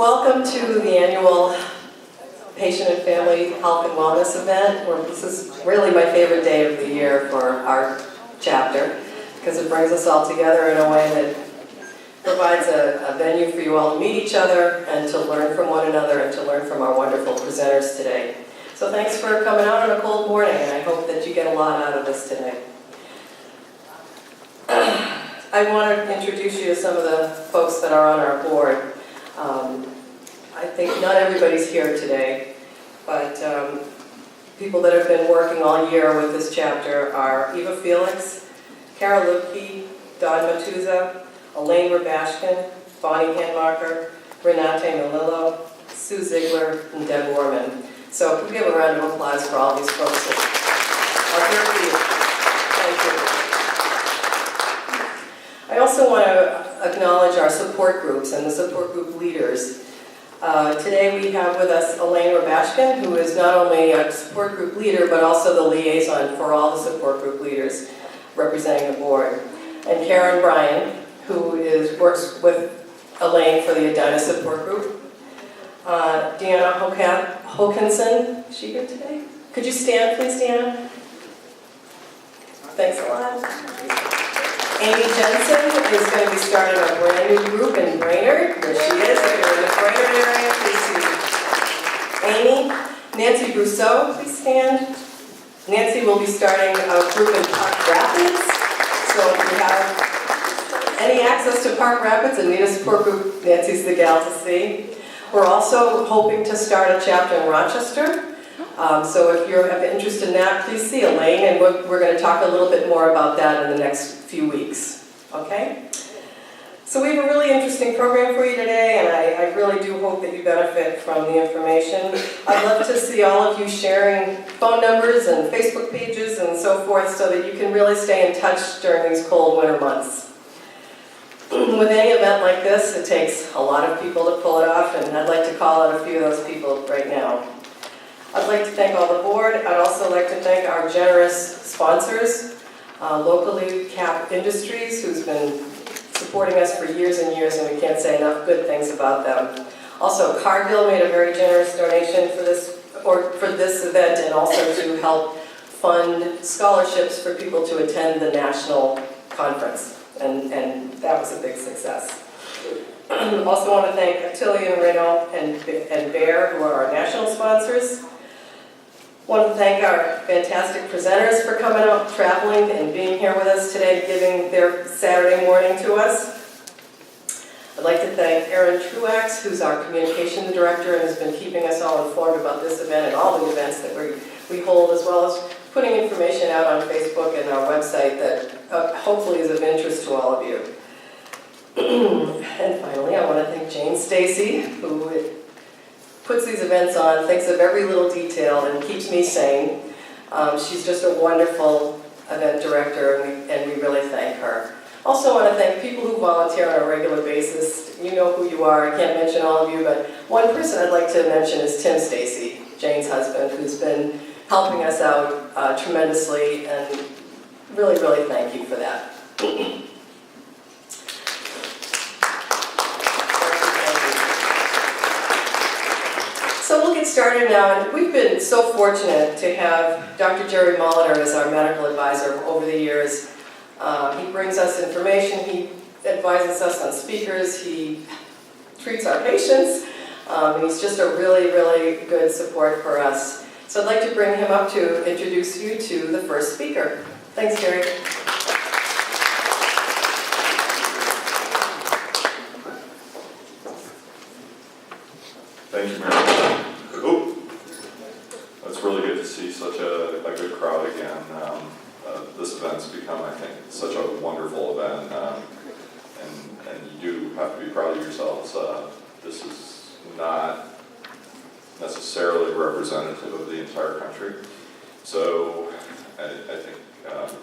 Welcome to the annual Patient and Family Health and Wellness event. This is really my favorite day of the year for our chapter because it brings us all together in a way that provides a venue for you all to meet each other and to learn from one another and to learn from our wonderful presenters today. So thanks for coming out on a cold morning, and I hope that you get a lot out of this today. I want to introduce you to some of the folks that are on our board. I think not everybody's here today, but people that have been working all year with this chapter are Eva Felix, Kara Lubke, Don Matuza, Elaine Rabashkin, Bonnie Hanmacher, Renate Melillo, Sue Ziegler, and Deb Warman. So if we give a round of applause for all these folks that are here for you. Thank you. I also want to acknowledge our support groups and the support group leaders. Today we have with us Elaine Rabashkin, who is not only a support group leader, but also the liaison for all the support group leaders representing the board. And Karen Bryan, who works with Elaine for the Edina support group. Deanna Hokinson, is she here today? Could you stand, please, Deanna? Thanks a lot. Amy Jensen is going to be starting a brand new group in Brainerd. There she is. If you're in the Brainerd area, please see Amy. Nancy Brousseau, please stand. Nancy will be starting a group in Park Rapids. So if you have any access to Park Rapids and need a support group, Nancy's the gal to see. We're also hoping to start a chapter in Rochester. So if you have interest in that, please see Elaine, and we're going to talk a little bit more about that in the next few weeks. Okay? So we have a really interesting program for you today, and I really do hope that you benefit from the information. I'd love to see all of you sharing phone numbers and Facebook pages and so forth so that you can really stay in touch during these cold winter months. With any event like this, it takes a lot of people to pull it off, and I'd like to call out a few of those people right now. I'd like to thank all the board. I'd also like to thank our generous sponsors, locally Cap Industries, who's been supporting us for years and years, and we can't say enough good things about them. Also, Cargill made a very generous donation for this event, and also to help fund scholarships for people to attend the national conference. And that was a big success. Also want to thank Attilio Reno and Bear, who are our national sponsors. Want to thank our fantastic presenters for coming out, traveling, and being here with us today, giving their Saturday morning to us. I'd like to thank Erin Truax, who's our communication director and has been keeping us all informed about this event and all the events that we hold, as well as putting information out on Facebook and our website that hopefully is of interest to all of you. And finally, I want to thank Jane Stacy, who puts these events on, thinks of every little detail, and keeps me sane. She's just a wonderful event director, and we really thank her. Also want to thank people who volunteer on a regular basis. You know who you are. I can't mention all of you, but one person I'd like to mention is Tim Stacy, Jane's husband, who's been helping us out tremendously, and really, really thank you for that. So we'll get started now, and we've been so fortunate to have Dr. Jerry Molitor as our medical advisor over the years. He brings us information, he advises us on speakers, he treats our patients, and he's just a really, really good support for us. So I'd like to bring him up to introduce you to the first speaker. Thanks, Jerry. Thank you, Mary. Oh, it's really good to see such a good crowd again. This event's become, I think, such a wonderful event, and you do have to be proud of yourselves. This is not necessarily representative of the entire country, so I think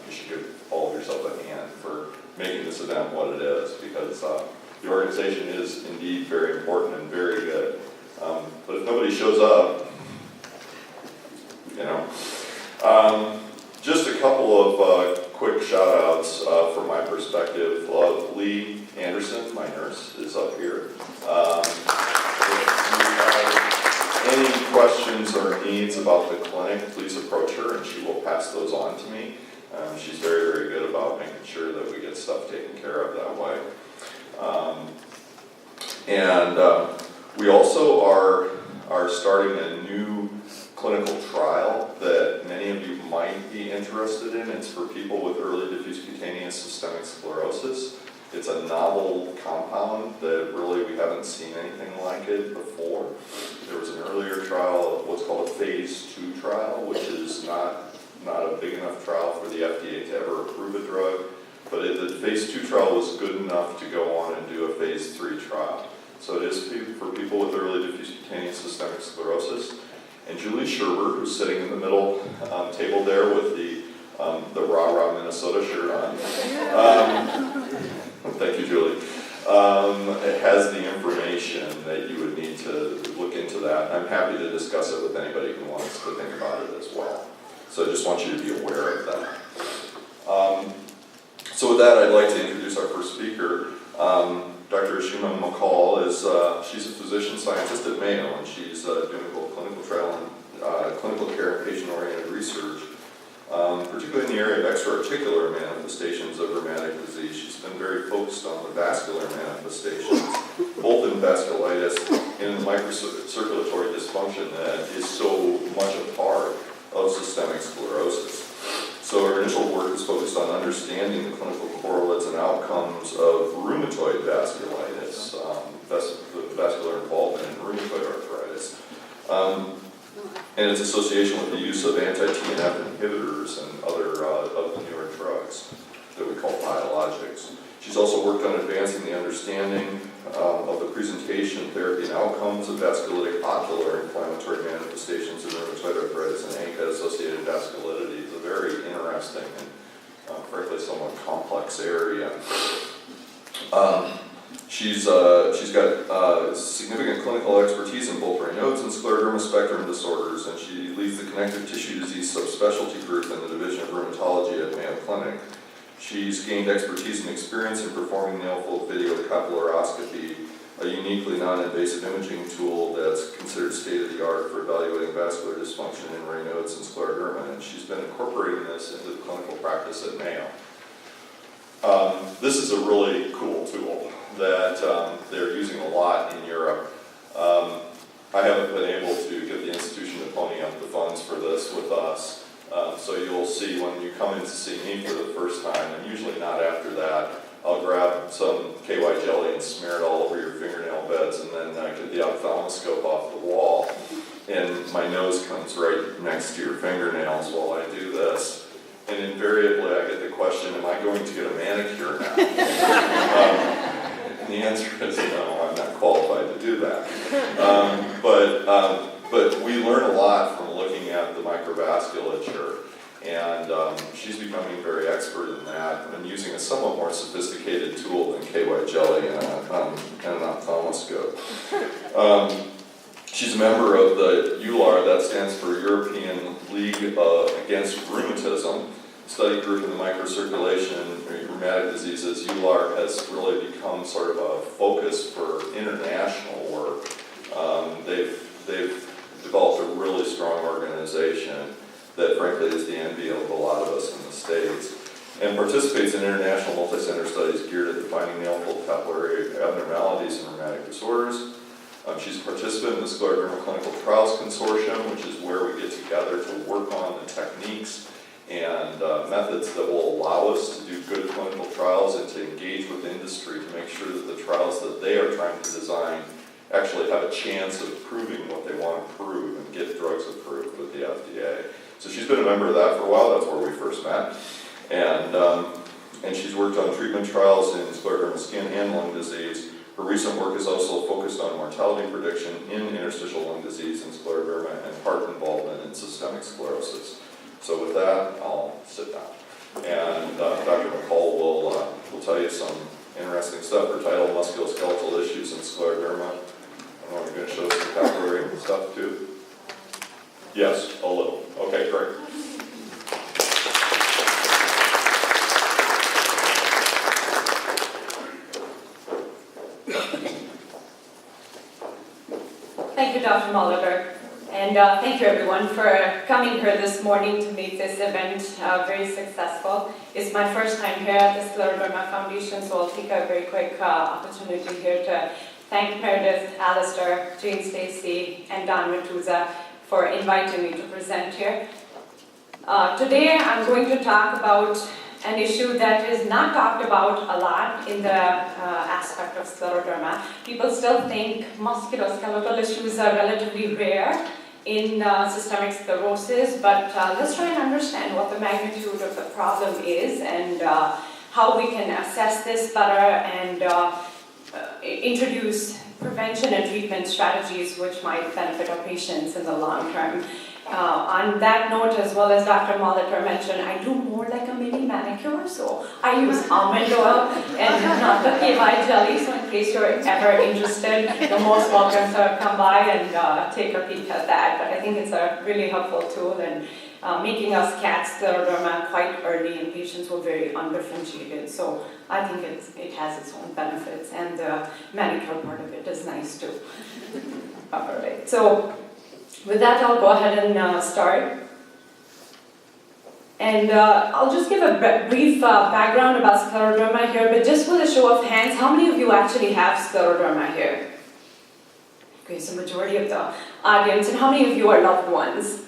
you should give all of yourself a hand for making this event what it is, because the organization is indeed very important and very good. But if nobody shows up, you know. Just a couple of quick shout-outs from my perspective. Lee Anderson, my nurse, is up here. needs about the clinic, please approach her and she will pass those on to me. She's very, very good about making sure that we get stuff taken care of that way. We also are starting a new clinical trial that many of you might be interested in. It's for people with early diffuse cutaneous systemic sclerosis. It's a novel compound that really we haven't seen anything like it before. There was an earlier trial, what's called a phase 2 trial, which is not a big enough trial for the FDA to ever approve a drug, but the phase 2 trial was good enough to go on and do a phase 3 trial. So it is for people with early diffuse cutaneous systemic sclerosis. And Julie Sherber, who's sitting in the middle table there with the rah-rah Minnesota shirt on. Thank you, Julie. It has the information that you would need to look into that. I'm happy to discuss it with anybody who wants to think about it as well. So I just want you to be aware of that. So with that, I'd like to introduce our first speaker. Dr. Ashima McCall she's a physician scientist at Mayo, and she's doing both clinical trial and clinical care and patient-oriented research, particularly in the area of extra-articular manifestations of rheumatic disease. She's been very focused on the vascular manifestations, both in vasculitis and in the microcirculatory dysfunction that is so much a part of systemic sclerosis. So our initial work is focused on understanding the clinical correlates and outcomes of rheumatoid vasculitis, vascular involvement in rheumatoid arthritis, and its association with the use of anti-TNF inhibitors and other of the newer drugs that we call biologics. She's also worked on advancing the understanding of the presentation, therapy, and outcomes of vasculitic ocular inflammatory manifestations in rheumatoid arthritis and ANCA-associated vasculitis. It's a very interesting and frankly somewhat complex area. She's got significant clinical expertise in both Raynaud's and scleroderma spectrum disorders, and she leads the connective tissue disease subspecialty group in the Division of Rheumatology at Mayo Clinic. She's gained expertise and experience in performing nail-fold video capillaroscopy, a uniquely non-invasive imaging tool that's considered state-of-the-art for evaluating vascular dysfunction in Raynaud's and scleroderma, and she's been incorporating this into the clinical practice at Mayo. This is a really cool tool that they're using a lot in Europe. I haven't been able to get the institution to pony up the funds for this with us. So you'll see when you come in to see me for the first time, and usually not after that, I'll grab some KY jelly and smear it all over your fingernail beds, and then get the ophthalmoscope off the wall. And my nose comes right next to your fingernails while I do this. And invariably I get the question, am I going to get a manicure now? And the answer is no, I'm not qualified to do that. But we learn a lot from looking at the microvasculature, and she's becoming very expert in that and using a somewhat more sophisticated tool than KY jelly and an ophthalmoscope. She's a member of the EULAR, that stands for European League Against Rheumatism, study group in the microcirculation rheumatic diseases. EULAR has really become sort of a focus for international work. They've developed a really strong organization that frankly is the envy of a lot of us in the States, and participates in international multi-center studies geared at defining nail-fold capillary abnormalities and rheumatic disorders. She's a participant in the Scleroderma Clinical Trials Consortium, which is where we get together to work on the techniques and methods that will allow us to do good clinical trials and to engage with industry to make sure that the trials that they are trying to design actually have a chance of proving what they want to prove and get drugs approved with the FDA. So she's been a member of that for a while. That's where we first met. And she's worked on treatment trials in scleroderma skin and lung disease. Her recent work is also focused on mortality prediction in interstitial lung disease and scleroderma and heart involvement in systemic sclerosis. So with that, I'll sit down. And Dr. McCall will tell you some interesting stuff. Her title, Musculoskeletal Issues in Scleroderma. I know you're going to show us some capillary stuff too. Yes, a little. Okay, great. Thank you, Dr. Mulliger. And thank you everyone for coming here this morning to make this event very successful. It's my first time here at the Scleroderma Foundation, so I'll take a very quick opportunity here to thank Meredith, Alistair, Jane Stacy, and Don Matuza for inviting me to present here. Today I'm going to talk about an issue that is not talked about a lot in the aspect of scleroderma. People still think musculoskeletal issues are relatively rare in systemic sclerosis, but let's try and understand what the magnitude of the problem is and how we can assess this better and introduce prevention and treatment strategies which might benefit our patients in the long term. On that note, as well as Dr. Molitor mentioned, I do more like a mini manicure, so I use almond oil and not the KY jelly, so in case you're ever interested, you're most welcome to come by and take a peek at that. But I think it's a really helpful tool in making us catch scleroderma quite early in patients who are very undifferentiated. So I think it has its own benefits, and the manicure part of it is nice too. All right, so with that, I'll go ahead and start. And I'll just give a brief background about scleroderma here, but just with a show of hands, how many of you actually have scleroderma here? Okay, so majority of the audience, and how many of you are loved ones?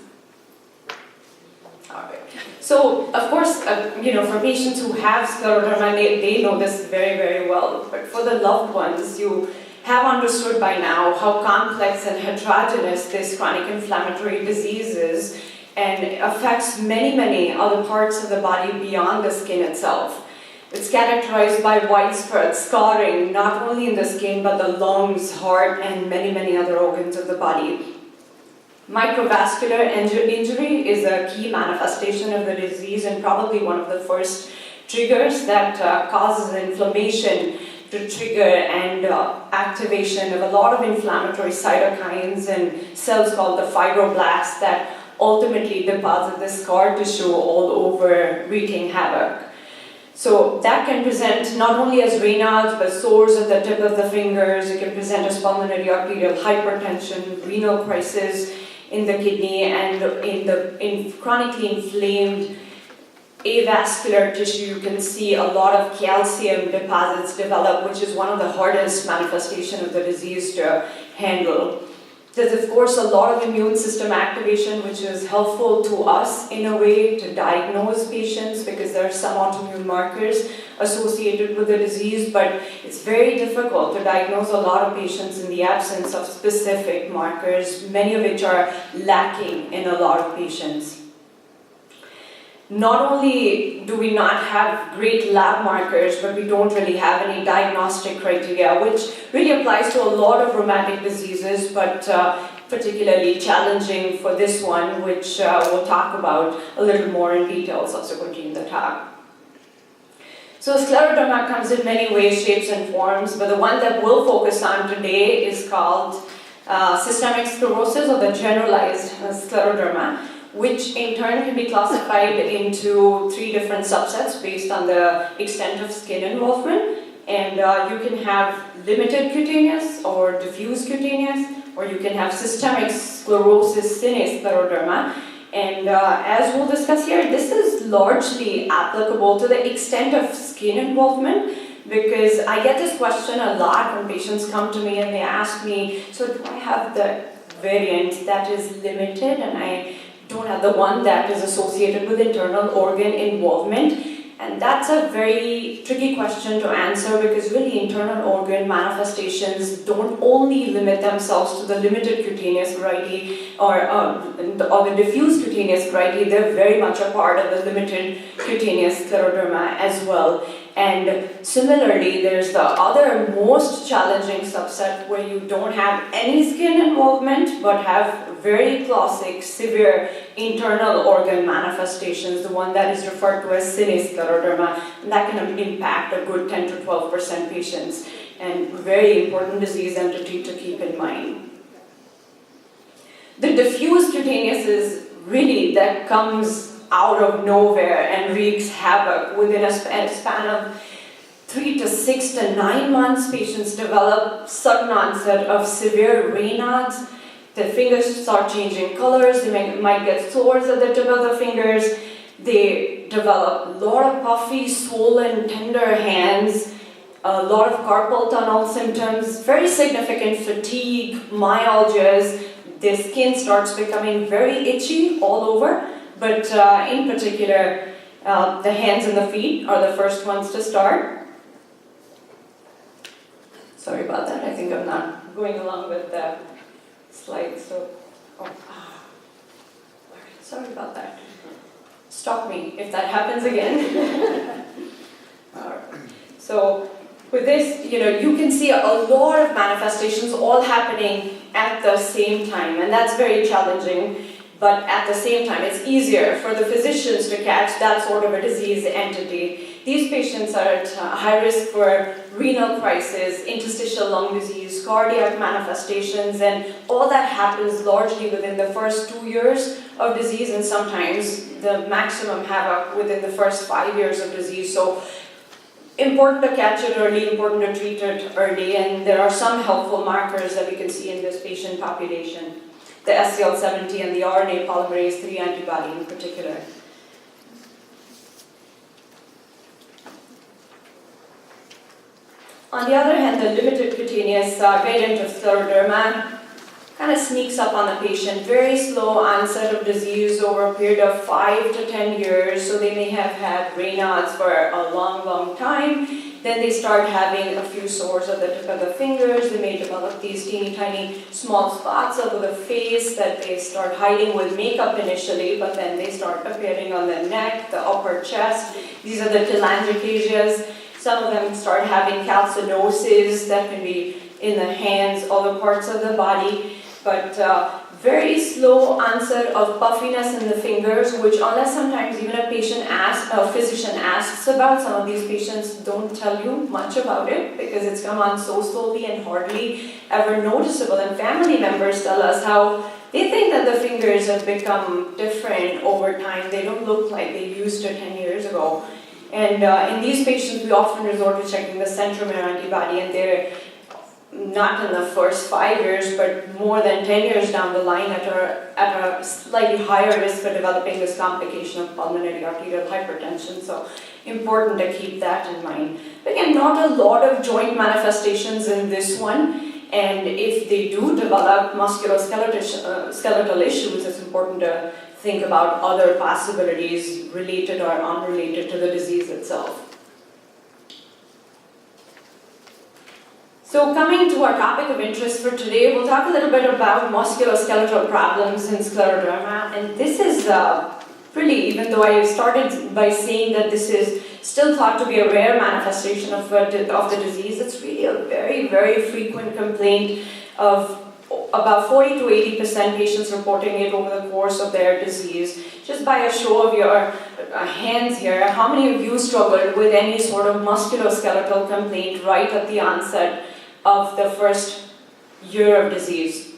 All right. So, of course, for patients who have scleroderma, they know this very, very well, but for the loved ones, you have understood by now how complex and heterogeneous this chronic inflammatory disease is and affects many, many other parts of the body beyond the skin itself. It's characterized by widespread scarring, not only in the skin, but the lungs, heart, and many, many other organs of the body. Microvascular injury is a key manifestation of the disease and probably one of the first triggers that causes inflammation to trigger and activation of a lot of inflammatory cytokines and cells called the fibroblasts that ultimately deposit the scar tissue all over, wreaking havoc. So that can present not only as Raynaud's, but sores at the tip of the fingers. It can present as pulmonary arterial hypertension, renal crisis in the kidney, and in chronically inflamed avascular tissue, you can see a lot of calcium deposits develop, which is one of the hardest manifestations of the disease to handle. There's, of course, a lot of immune system activation, which is helpful to us in a way to diagnose patients because there are some autoimmune markers associated with the disease, but it's very difficult to diagnose a lot of patients in the absence of specific markers, many of which are lacking in a lot of patients. Not only do we not have great lab markers, but we don't really have any diagnostic criteria, which really applies to a lot of rheumatic diseases, but particularly challenging for this one, which we'll talk about a little more in detail subsequently in the talk. So scleroderma comes in many ways, shapes, and forms, but the one that we'll focus on today is called systemic sclerosis, or the generalized scleroderma, which in turn can be classified into 3 different subsets based on the extent of skin involvement. And you can have limited cutaneous or diffuse cutaneous, or you can have systemic sclerosis sine scleroderma. And as we'll discuss here, this is largely applicable to the extent of skin involvement, because I get this question a lot when patients come to me and they ask me, so do I have the variant that is limited and I don't have the one that is associated with internal organ involvement? And that's a very tricky question to answer, because really internal organ manifestations don't only limit themselves to the limited cutaneous variety or the diffuse cutaneous variety. They're very much a part of the limited cutaneous scleroderma as well. And similarly, there's the other most challenging subset where you don't have any skin involvement but have very classic severe internal organ manifestations, the one that is referred to as sine scleroderma, and that can impact a good 10 to 12% patients, and very important disease entity to keep in mind. The diffuse cutaneous is really that comes out of nowhere and wreaks havoc. Within a span of 3 to 6 to 9 months, patients develop sudden onset of severe Raynaud's The fingers start changing colors, they might get sores at the tip of the fingers, they develop a lot of puffy, swollen, tender hands, a lot of carpal tunnel symptoms, very significant fatigue, myalgias. Their skin starts becoming very itchy all over, but in particular, the hands and the feet are the first ones to start. Sorry about that, I think I'm not going along with the slides, so, sorry about that. Stop me if that happens again. So with this, you can see a lot of manifestations all happening at the same time, and that's very challenging. But at the same time, it's easier for the physicians to catch that sort of a disease entity. These patients are at high risk for renal crisis, interstitial lung disease, cardiac manifestations, and all that happens largely within the first 2 years of disease, and sometimes the maximum havoc within the first 5 years of disease. So important to catch it early, important to treat it early, and there are some helpful markers that we can see in this patient population. The SCL70 and the RNA polymerase III antibody in particular. On the other hand, the limited cutaneous variant of scleroderma kind of sneaks up on the patient. Very slow onset of disease over a period of 5 to 10 years, so they may have had Raynaud's for a long, long time. Then they start having a few sores at the tip of the fingers. They may develop these teeny tiny small spots over the face that they start hiding with makeup initially, but then they start appearing on the neck, the upper chest. These are the telangiectasias. Some of them start having calcinosis that can be in the hands, other parts of the body. But very slow onset of puffiness in the fingers, which unless sometimes even a physician asks about, some of these patients don't tell you much about it because it's come on so slowly and hardly ever noticeable. And family members tell us how they think that the fingers have become different over time. They don't look like they used to 10 years ago. And in these patients, we often resort to checking the centromere antibody, and they're not in the first 5 years, but more than 10 years down the line at a slightly higher risk for developing this complication of pulmonary arterial hypertension. So important to keep that in mind. Again, not a lot of joint manifestations in this one, and if they do develop musculoskeletal issues, it's important to think about other possibilities related or unrelated to the disease itself. So coming to our topic of interest for today, we'll talk a little bit about musculoskeletal problems in scleroderma. And this is really, even though I started by saying that this is still thought to be a rare manifestation of the disease, it's really a very, very frequent complaint of about 40 to 80% patients reporting it over the course of their disease. Just by a show of your hands here, how many of you struggled with any sort of musculoskeletal complaint right at the onset of the first year of disease?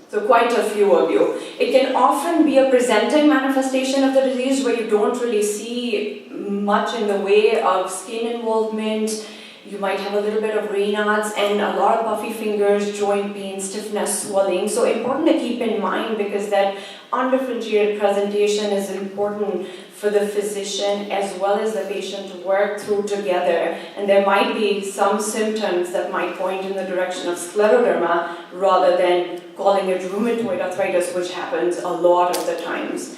So quite a few of you. It can often be a presenting manifestation of the disease where you don't really see much in the way of skin involvement. You might have a little bit of Raynaud's and a lot of puffy fingers, joint pain, stiffness, swelling. So important to keep in mind because that undifferentiated presentation is important for the physician as well as the patient to work through together. And there might be some symptoms that might point in the direction of scleroderma rather than calling it rheumatoid arthritis, which happens a lot of the times.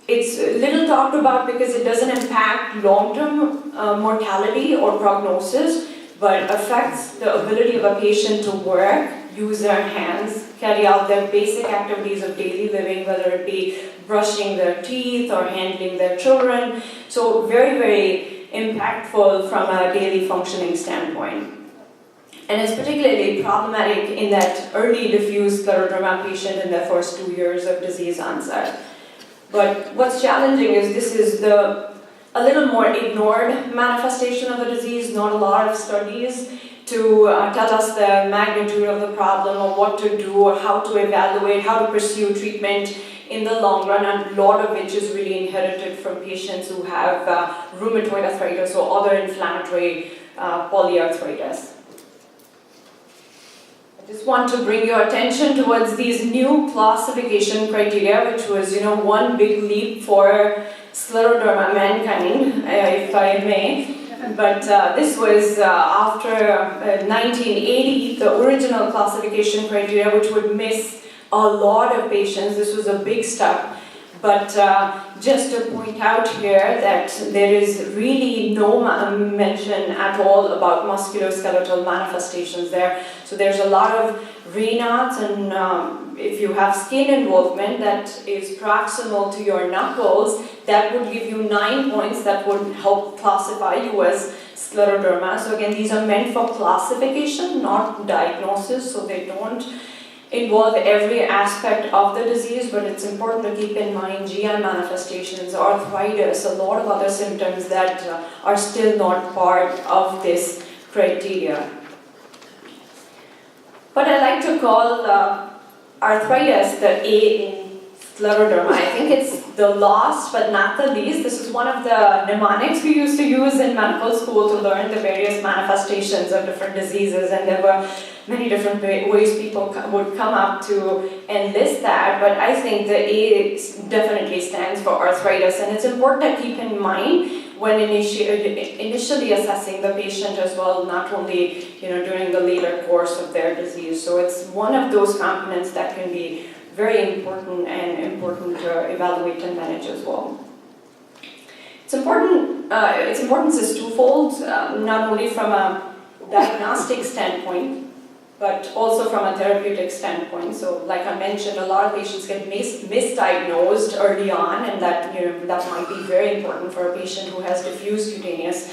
It's little talked about because it doesn't impact long-term mortality or prognosis, but affects the ability of a patient to work, use their hands, carry out their basic activities of daily living, whether it be brushing their teeth or handling their children. So very, very impactful from a daily functioning standpoint. And it's particularly problematic in that early diffuse scleroderma patient in their first 2 years of disease onset. But what's challenging is this is a little more ignored manifestation of the disease, not a lot of studies to tell us the magnitude of the problem or what to do or how to evaluate, how to pursue treatment in the long run, and a lot of which is really inherited from patients who have rheumatoid arthritis or other inflammatory polyarthritis. Just want to bring your attention towards these new classification criteria, which was, one big leap for scleroderma mankind, if I may. But this was after 1980, the original classification criteria, which would miss a lot of patients. This was a big step. But just to point out here that there is really no mention at all about musculoskeletal manifestations there. So there's a lot of Raynaud's, and if you have skin involvement that is proximal to your knuckles, that would give you 9 points that would help classify you as scleroderma. So again, these are meant for classification, not diagnosis, so they don't involve every aspect of the disease, but it's important to keep in mind GI manifestations, arthritis, a lot of other symptoms that are still not part of this criteria. But I like to call arthritis the A in scleroderma. I think it's the last but not the least. This is one of the mnemonics we used to use in medical school to learn the various manifestations of different diseases, and there were many different ways people would come up to enlist that, but I think the A definitely stands for arthritis, and it's important to keep in mind when initially assessing the patient as well, not only during the later course of their disease. So it's one of those components that can be very important to evaluate and manage as well. Its importance is twofold, not only from a diagnostic standpoint, but also from a therapeutic standpoint. So like I mentioned, a lot of patients get misdiagnosed early on, and that might be very important for a patient who has diffuse cutaneous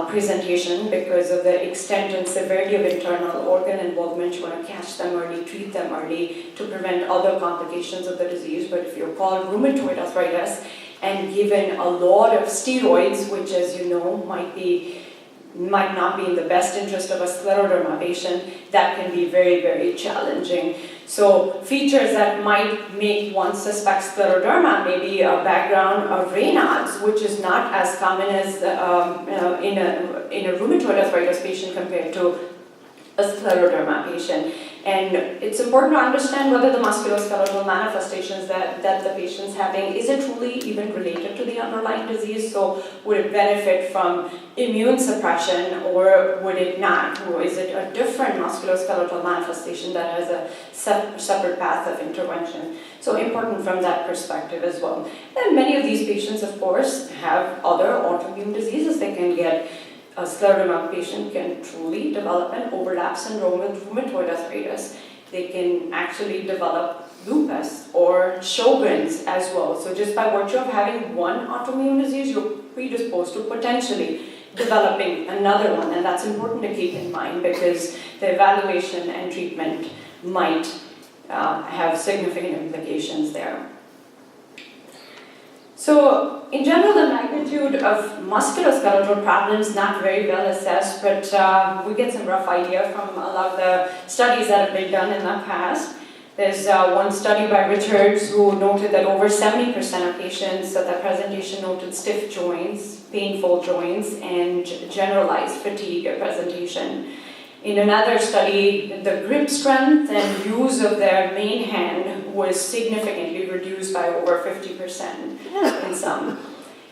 presentation because of the extent and severity of internal organ involvement. You want to catch them early, treat them early to prevent other complications of the disease. But if you're called rheumatoid arthritis and given a lot of steroids, which as you know might not be in the best interest of a scleroderma patient, that can be very, very challenging. So features that might make one suspect scleroderma may be a background of Raynaud's, which is not as common as in a rheumatoid arthritis patient compared to a scleroderma patient. And it's important to understand whether the musculoskeletal manifestations that the patient's having, is it truly even related to the underlying disease? So would it benefit from immune suppression or would it not? Or is it a different musculoskeletal manifestation that has a separate path of intervention? So important from that perspective as well. And many of these patients, of course, have other autoimmune diseases. They can get a scleroderma patient can truly develop an overlap syndrome with rheumatoid arthritis. They can actually develop lupus or Sjogren's as well. So just by virtue of having one autoimmune disease, you're predisposed to potentially developing another one, and that's important to keep in mind because the evaluation and treatment might have significant implications there. So, in general, the magnitude of musculoskeletal problems not very well assessed, but we get some rough idea from a lot of the studies that have been done in the past. There's one study by Richards who noted that over 70% of patients at that presentation noted stiff joints, painful joints, and generalized fatigue at presentation. In another study, the grip strength and use of their main hand was significantly reduced by over 50% in some.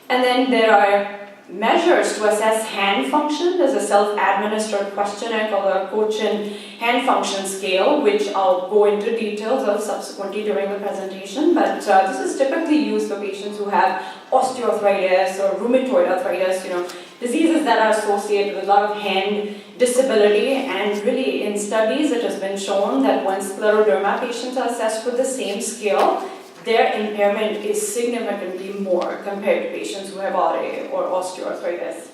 And then there are measures to assess hand function. There's a self-administered questionnaire called a Cochin hand function scale, which I'll go into details of subsequently during the presentation. But this is typically used for patients who have osteoarthritis or rheumatoid arthritis, diseases that are associated with a lot of hand disability. And really, in studies, it has been shown that when scleroderma patients are assessed with the same scale, their impairment is significantly more compared to patients who have RA or osteoarthritis.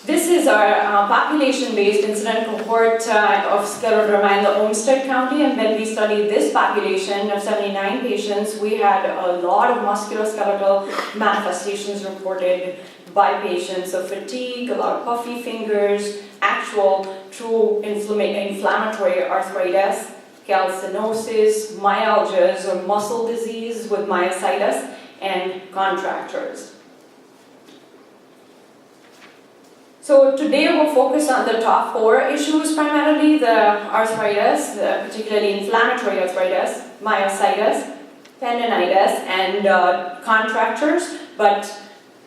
This is our population-based incident cohort of scleroderma in the Olmsted County, and when we studied this population of 79 patients, we had a lot of musculoskeletal manifestations reported by patients. So fatigue, a lot of puffy fingers, actual true inflammatory arthritis, calcinosis, myalgias or muscle disease with myositis, and contractures. So today we'll focus on the top 4 issues primarily, the arthritis, particularly inflammatory arthritis, myositis, tendinitis, and contractures. But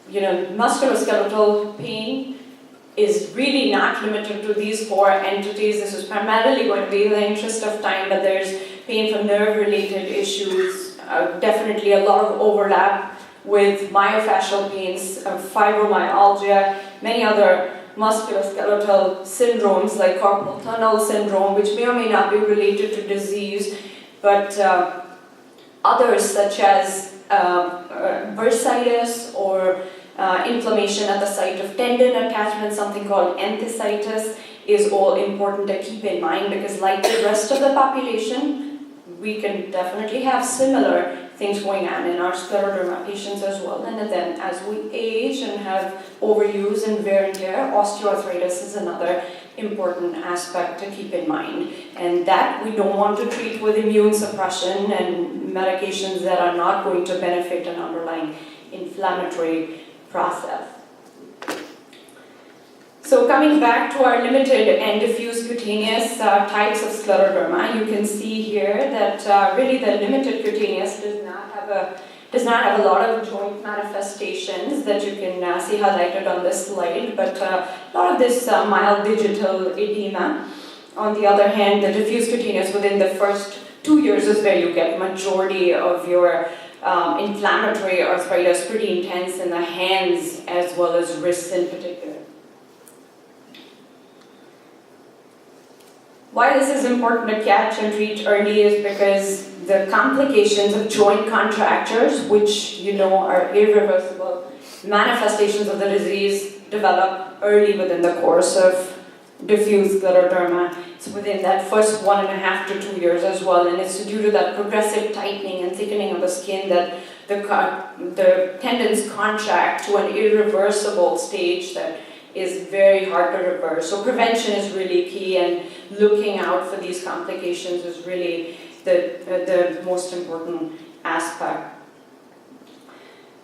musculoskeletal pain is really not limited to these 4 entities. This is primarily going to be in the interest of time, but there's pain from nerve-related issues, definitely a lot of overlap with myofascial pains, fibromyalgia, many other musculoskeletal syndromes like carpal tunnel syndrome, which may or may not be related to disease, but others such as bursitis or inflammation at the site of tendon attachment, something called enthesitis, is all important to keep in mind because like the rest of the population, we can definitely have similar things going on in our scleroderma patients as well. And then as we age and have overuse and wear and tear, osteoarthritis is another important aspect to keep in mind. And that we don't want to treat with immune suppression and medications that are not going to benefit an underlying inflammatory process. So coming back to our limited and diffuse cutaneous types of scleroderma, you can see here that really the limited cutaneous does not have a lot of joint manifestations that you can see highlighted on this slide, but a lot of this mild digital edema. On the other hand, the diffuse cutaneous within the first 2 years is where you get majority of your inflammatory arthritis, pretty intense in the hands as well as wrists in particular. Why this is important to catch and treat early is because the complications of joint contractures, which are irreversible manifestations of the disease, develop early within the course of diffuse scleroderma. It's within that first 1.5 to 2 years as well, and it's due to that progressive tightening and thickening of the skin that the tendons contract to an irreversible stage that is very hard to reverse. So prevention is really key, and looking out for these complications is really the most important aspect.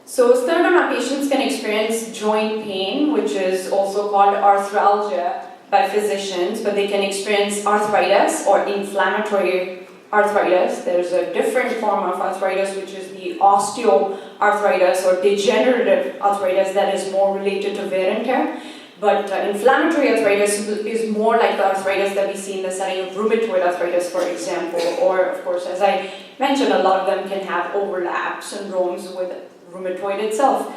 So scleroderma patients can experience joint pain, which is also called arthralgia by physicians, but they can experience arthritis or inflammatory arthritis. There's a different form of arthritis, which is the osteoarthritis or degenerative arthritis that is more related to wear and tear. But inflammatory arthritis is more like the arthritis that we see in the setting of rheumatoid arthritis, for example, or of course, as I mentioned, a lot of them can have overlap syndromes with rheumatoid itself.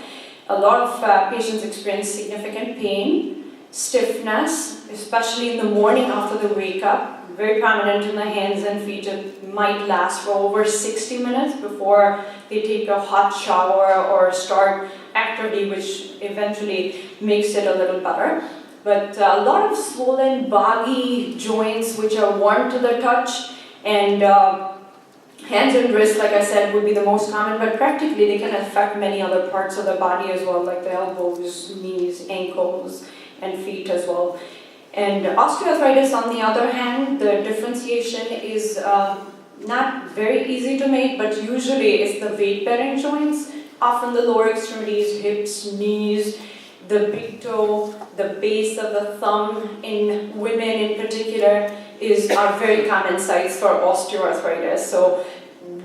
A lot of patients experience significant pain, stiffness, especially in the morning after they wake up, very prominent in the hands and feet. It might last for over 60 minutes before they take a hot shower or start activity, which eventually makes it a little better. But a lot of swollen, boggy joints which are warm to the touch, and hands and wrists, like I said, would be the most common, but practically they can affect many other parts of the body as well, like the elbows, knees, ankles, and feet as well. And osteoarthritis, on the other hand, the differentiation is not very easy to make, but usually it's the weight-bearing joints, often the lower extremities, hips, knees, the big toe, the base of the thumb in women in particular are very common sites for osteoarthritis. So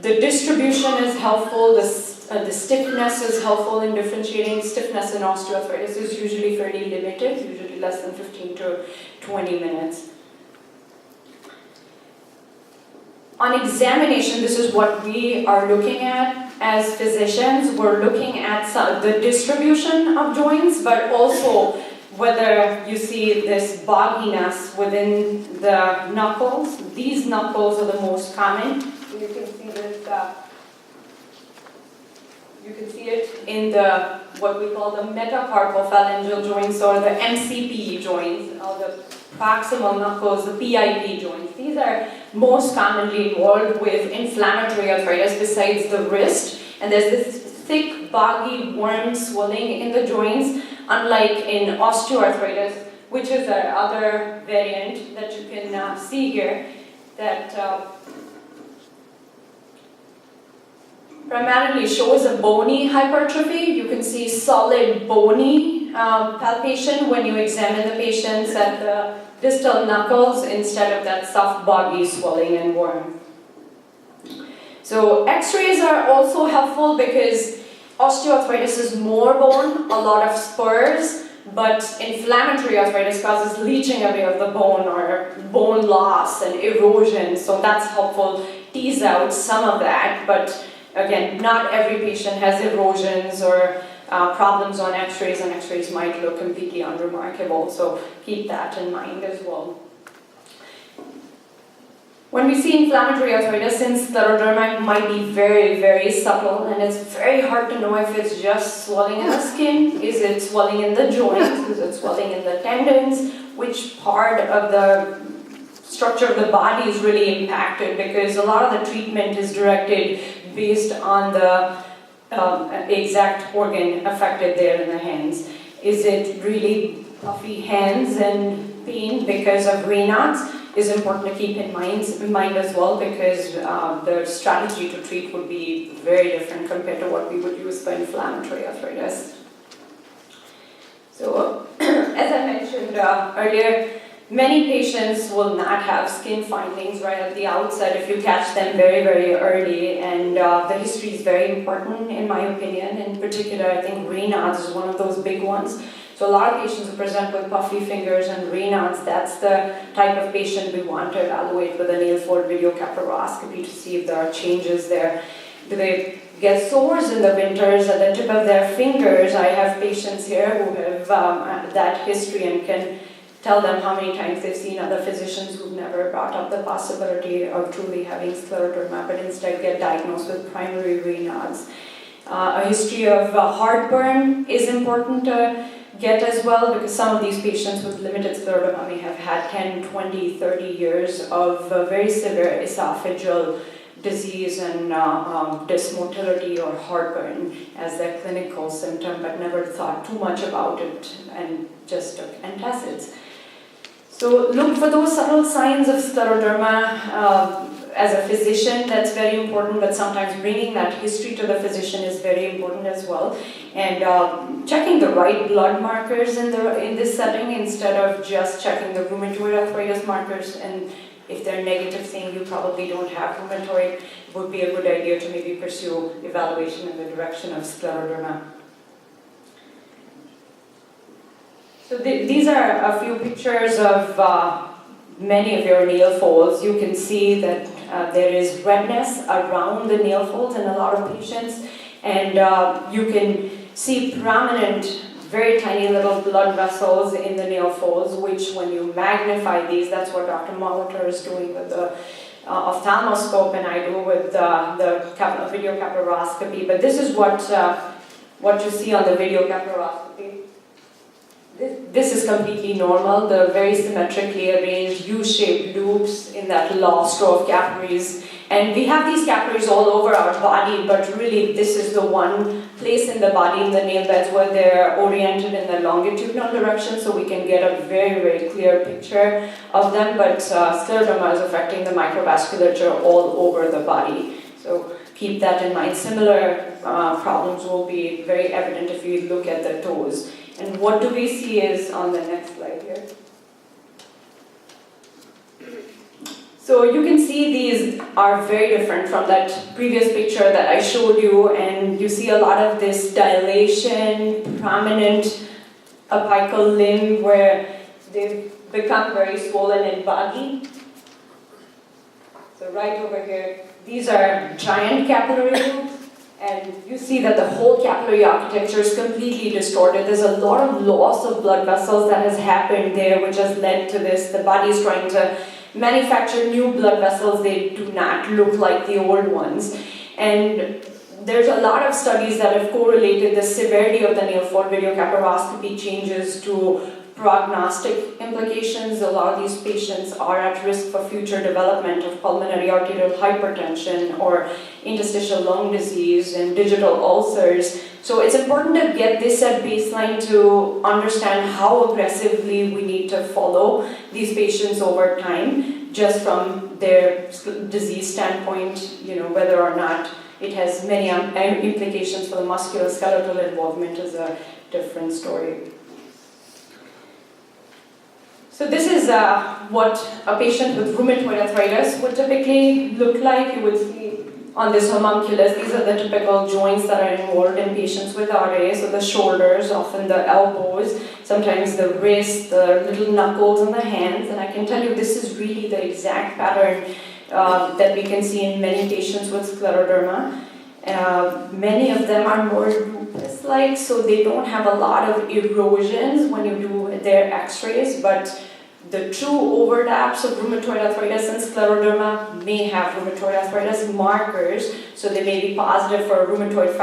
the distribution is helpful, the stiffness is helpful in differentiating. Stiffness in osteoarthritis is usually fairly limited, usually less than 15 to 20 minutes. On examination, this is what we are looking at as physicians. We're looking at the distribution of joints, but also whether you see this bogginess within the knuckles. These knuckles are the most common. You can see this. You can see it in what we call the metacarpal phalangeal joints, or the MCP joints, or the proximal knuckles, the PIP joints. These are most commonly involved with inflammatory arthritis besides the wrist. And there's this thick, boggy, warm swelling in the joints, unlike in osteoarthritis, which is the other variant that you can see here, that primarily shows a bony hypertrophy. You can see solid bony palpation when you examine the patients at the distal knuckles instead of that soft boggy swelling and worm. So x-rays are also helpful because osteoarthritis is more bone, a lot of spurs, but inflammatory arthritis causes leaching away of the bone or bone loss and erosion, so that's helpful. Tease out some of that, but again, not every patient has erosions or problems on x-rays, and x-rays might look completely unremarkable, so keep that in mind as well. When we see inflammatory arthritis, since scleroderma might be very, very subtle, and it's very hard to know if it's just swelling in the skin, is it swelling in the joints, is it swelling in the tendons, which part of the structure of the body is really impacted, because a lot of the treatment is directed based on the exact organ affected there in the hands. Is it really puffy hands and pain because of Raynaud's? Is important to keep in mind as well, because the strategy to treat would be very different compared to what we would use for inflammatory arthritis. So, as I mentioned earlier, many patients will not have skin findings right at the outset if you catch them very, very early, and the history is very important in my opinion. In particular, I think Raynaud's is one of those big ones. So a lot of patients who present with puffy fingers and Raynaud's, that's the type of patient we want to evaluate with a nail fold video capilloroscopy to see if there are changes there. Do they get sores in the winters at the tip of their fingers? I have patients here who have that history and can tell them how many times they've seen other physicians who've never brought up the possibility of truly having scleroderma, but instead get diagnosed with primary Raynaud's. A history of heartburn is important to get as well, because some of these patients with limited scleroderma may have had 10, 20, 30 years of very severe esophageal disease and dysmotility or heartburn as their clinical symptom, but never thought too much about it and just took antacids. So look for those subtle signs of scleroderma. As a physician, that's very important, but sometimes bringing that history to the physician is very important as well. And checking the right blood markers in this setting instead of just checking the rheumatoid arthritis markers. And if they're negative, saying you probably don't have rheumatoid, it would be a good idea to maybe pursue evaluation in the direction of scleroderma. So these are a few pictures of many of your nail folds. You can see that there is redness around the nail folds in a lot of patients, and you can see prominent, very tiny little blood vessels in the nail folds, which when you magnify these, that's what Dr. Molitor is doing with the ophthalmoscope, and I do with the video capilloroscopy. But this is what you see on the video capilloroscopy. This is completely normal, the very symmetrically arranged U-shaped loops in that lost row of capillaries. And we have these capillaries all over our body, but really this is the one place in the body, in the nail beds, where they're oriented in the longitudinal direction, so we can get a very, very clear picture of them. But scleroderma is affecting the microvasculature all over the body. So keep that in mind. Similar problems will be very evident if you look at the toes. And what do we see is on the next slide here. So you can see these are very different from that previous picture that I showed you, and you see a lot of this dilation, prominent apical limb where they've become very swollen and boggy. So right over here, these are giant capillary loops. And you see that the whole capillary architecture is completely distorted. There's a lot of loss of blood vessels that has happened there, which has led to this. The body is trying to manufacture new blood vessels. They do not look like the old ones. And there's a lot of studies that have correlated the severity of the nail fold video capilloroscopy changes to prognostic implications. A lot of these patients are at risk for future development of pulmonary arterial hypertension or interstitial lung disease and digital ulcers. So it's important to get this at baseline to understand how aggressively we need to follow these patients over time, just from their disease standpoint, whether or not it has many implications for the musculoskeletal involvement is a different story. So this is what a patient with rheumatoid arthritis would typically look like. You would see on this homunculus, these are the typical joints that are involved in patients with RA. So the shoulders, often the elbows, sometimes the wrists, the little knuckles and the hands. And I can tell you this is really the exact pattern that we can see in many patients with scleroderma. Many of them are more lupus-like, so they don't have a lot of erosions when you do their x-rays, but the true overlaps of rheumatoid arthritis and scleroderma may have rheumatoid arthritis markers, so they may be positive for rheumatoid